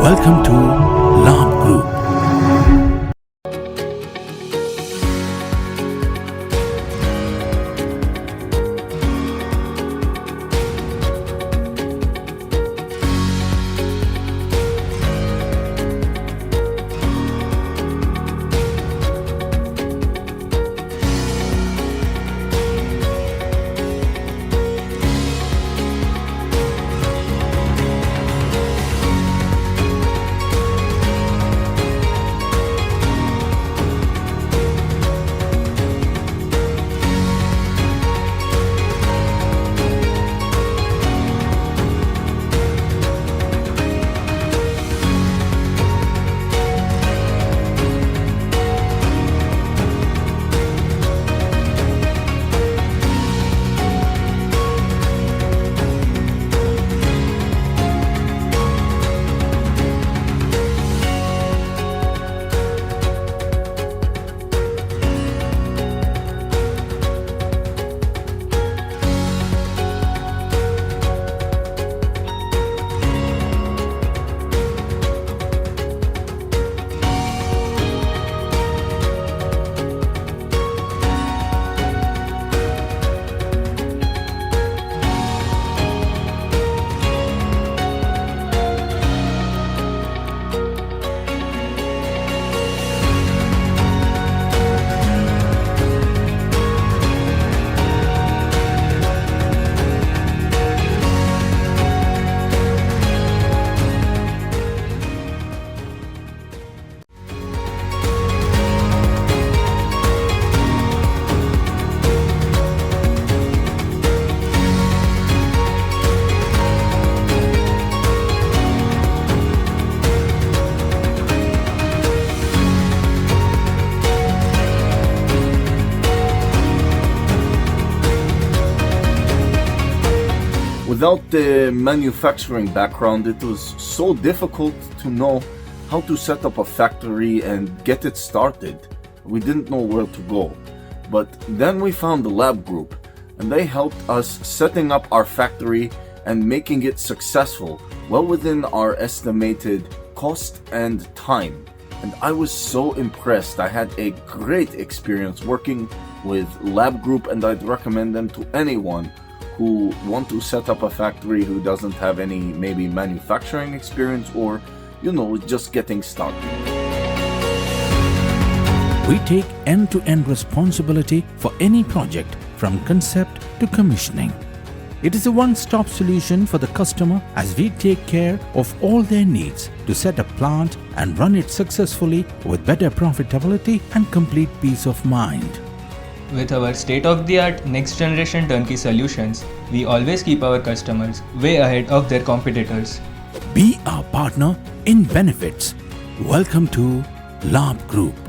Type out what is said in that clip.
Welcome to Labh Group. Without the manufacturing background, it was so difficult to know how to set up a factory and get it started. We didn't know where to go. But then we found the Labh Group, and they helped us setting up our factory and making it successful, well within our estimated cost and time. And I was so impressed. I had a great experience working with Labh Group, and I'd recommend them to anyone who want to set up a factory who doesn't have any maybe manufacturing experience or, just getting started. We take end-to-end responsibility for any project from concept to commissioning. It is a one-stop solution for the customer as we take care of all their needs to set a plant and run it successfully with better profitability and complete peace of mind. With our state-of-the-art next-generation turnkey solutions, we always keep our customers way ahead of their competitors. Be our partner in benefits. Welcome to Labh Group.